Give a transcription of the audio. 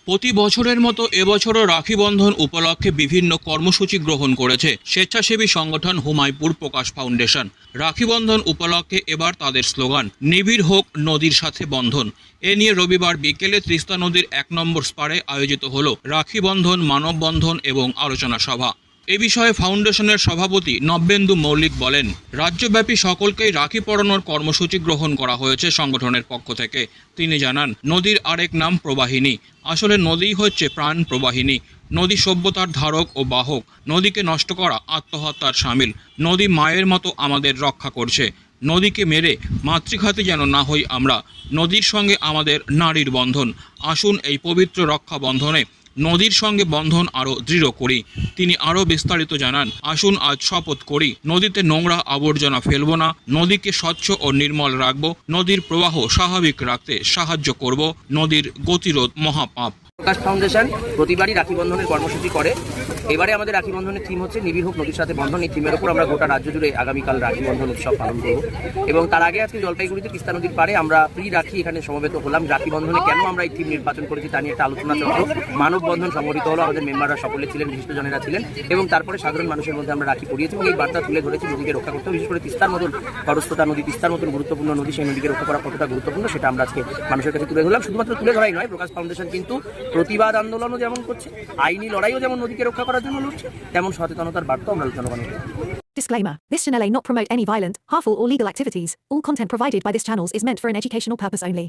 প্রতি বছরের মতো এবছরও রাখি বন্ধন উপলক্ষে বিভিন্ন কর্মসূচি গ্রহণ করেছে স্বেচ্ছাসেবী সংগঠন হুমায়পুর প্রকাশ ফাউন্ডেশন। রাখি বন্ধন উপলক্ষে এবার তাদের স্লোগান নিবিড় হোক নদীর সাথে বন্ধন। এ নিয়ে রবিবার বিকেলে তিস্তা নদীর 1 নম্বর স্পারে আয়োজিত হল রাখি বন্ধন, মানববন্ধন এবং আলোচনা সভা। এ বিষয়ে ফাউন্ডেশনের সভাপতি নব্যেন্দু মৌলিক বলেন, রাজ্যব্যাপী সকলকেই রাখি পরানোর কর্মসূচি গ্রহণ করা হয়েছে সংগঠনের পক্ষ থেকে। তিনি জানান, নদীর আরেক নাম প্রবাহিনী। আসলে নদীই হচ্ছে প্রাণ প্রবাহিনী। নদী সভ্যতার ধারক ও বাহক। নদীকে নষ্ট করা আত্মহত্যার শামিল। নদী মায়ের মতো আমাদের রক্ষা করছে। নদীকে মেরে মাতৃঘাতী যেন না হই আমরা। নদীর সঙ্গে আমাদের নারীর বন্ধন। আসুন এই পবিত্র রক্ষা বন্ধনে নদীর সঙ্গে বন্ধন আরও দৃঢ় করি। তিনি আরও বিস্তারিত জানান, আসুন আজ শপথ করি, নদীতে নোংরা আবর্জনা ফেলব না, নদীকে স্বচ্ছ ও নির্মল রাখব, নদীর প্রবাহ স্বাভাবিক রাখতে সাহায্য করব, নদীর গতিরোধ মহাপাপ। প্রকাশ ফাউন্ডেশন প্রতিবারই রাখি বন্ধনের কর্মসূচি করে। এবারে আমাদের রাখি বন্ধনের থিম হচ্ছে নিবিড় হোক নদীর সাথে বন্ধন। এই থিমের উপর আমরা গোটা রাজ্য জুড়ে আগামীকাল রাখি বন্ধন উৎসব পালন করব। এবং তার আগে আজকে জলপাইগুড়িতে তিস্তা নদীর পাড়ে আমরা প্রি রাখি এখানে সমবেত হলাম। রাখি বন্ধনে কেন আমরা এই থিম নির্বাচন করেছি তা নিয়ে একটা আলোচনা চক্র, মানববন্ধন সংগঠিত হলো। আমাদের মেম্বাররা সকলে ছিলেন, বিশিষ্টজনেরা ছিলেন এবং তারপরে সাধারণ মানুষের মধ্যে আমরা রাখি পরিয়েছি এবং এই বার্তা তুলে ধরেছি নদীকে রক্ষা করতে। বিশেষ করে তিস্তার মতন খরস্রোতা নদী, তিস্তার মতন গুরুত্বপূর্ণ নদী, সেই নদীকে রক্ষা করা কতটা গুরুত্বপূর্ণ সেটা আমরা আজকে মানুষের কাছে তুলে ধরলাম। শুধুমাত্র তুলে ধরাই নয়, প্রকাশ ফাউন্ডেশন কিন্তু প্রতিবাদ আন্দোলনও যেমন করছে, আইনি লড়াইও যেমন নদীকে রক্ষা করার জন্য লড়ছে, তেমন সচেতনতার বার্তাও আমরা জনগণকে। Disclaimer. This channel may not promote any violent, harmful or legal activities. All content provided by this channel is meant for an educational purpose only.